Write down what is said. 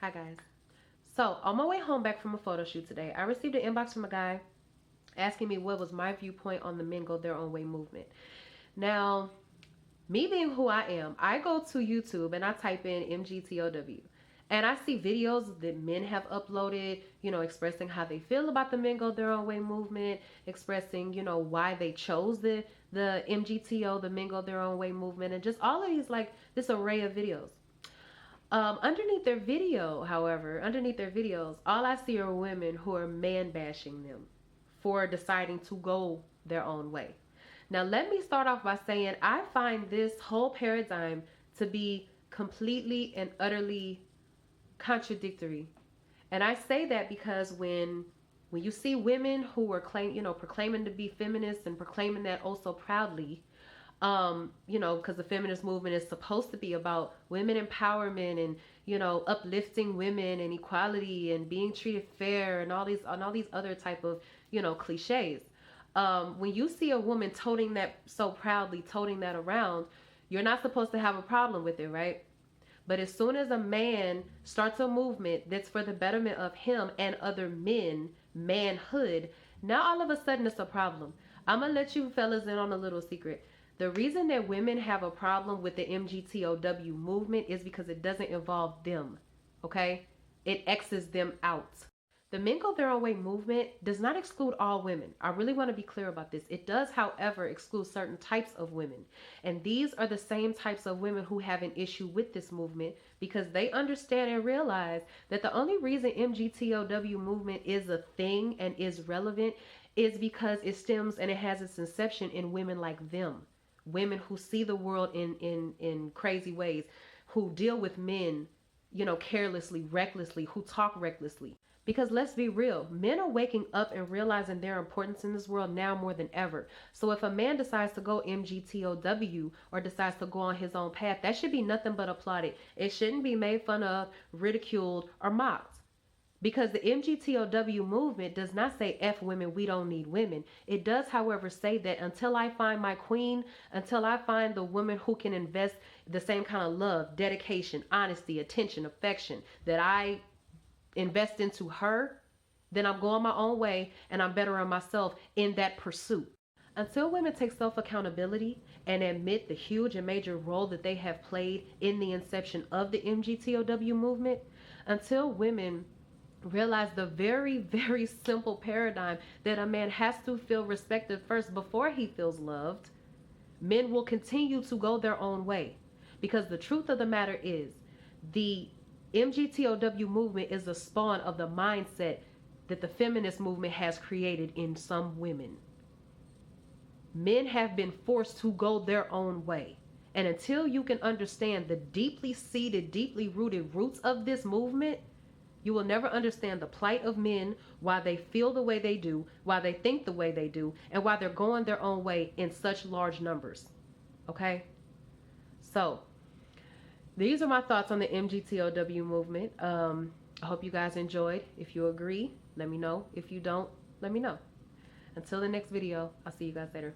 Hi guys. So on my way home back from a photo shoot today, I received an inbox from a guy asking me what was my viewpoint on the men go their own way movement. Now, me being who I am, I go to YouTube and I type in MGTOW. And I see videos that men have uploaded, expressing how they feel about the men go their own way movement, expressing, why they chose the MGTO, the men go their own way movement, and just all of these, like this array of videos. Underneath their video, however, underneath their videos, all I see are women who are man bashing them for deciding to go their own way. Now, let me start off by saying I find this whole paradigm to be completely and utterly contradictory. And I say that because when you see women who are proclaiming to be feminists and proclaiming that oh so proudly, because the feminist movement is supposed to be about women empowerment and, uplifting women and equality and being treated fair and all these other type of, cliches. When you see a woman toting that so proudly, toting that around, you're not supposed to have a problem with it, right? But as soon as a man starts a movement that's for the betterment of him and other men, manhood, now all of a sudden it's a problem. I'm going to let you fellas in on a little secret. The reason that women have a problem with the MGTOW movement is because it doesn't involve them, okay? It X's them out. The Men Go Their Own Way movement does not exclude all women. I really want to be clear about this. It does, however, exclude certain types of women. And these are the same types of women who have an issue with this movement because they understand and realize that the only reason MGTOW movement is a thing and is relevant is because it stems and it has its inception in women like them. Women who see the world in crazy ways, who deal with men, carelessly, recklessly, who talk recklessly. Because let's be real, men are waking up and realizing their importance in this world now more than ever. So if a man decides to go MGTOW or decides to go on his own path, that should be nothing but applauded. It shouldn't be made fun of, ridiculed, or mocked. Because the MGTOW movement does not say F women, we don't need women. It does, however, say that until I find my queen, until I find the woman who can invest the same kind of love, dedication, honesty, attention, affection that I invest into her, then I'm going my own way and I'm bettering myself in that pursuit. Until women take self-accountability and admit the huge and major role that they have played in the inception of the MGTOW movement, until women realize the very, very simple paradigm that a man has to feel respected first before he feels loved, men will continue to go their own way. Because the truth of the matter is, the MGTOW movement is the spawn of the mindset that the feminist movement has created in some women. Men have been forced to go their own way. And until you can understand the deeply seated, deeply rooted roots of this movement, you will never understand the plight of men, why they feel the way they do, why they think the way they do, and why they're going their own way in such large numbers. Okay? So, these are my thoughts on the MGTOW movement. I hope you guys enjoyed. If you agree, let me know. If you don't, let me know. Until the next video, I'll see you guys later.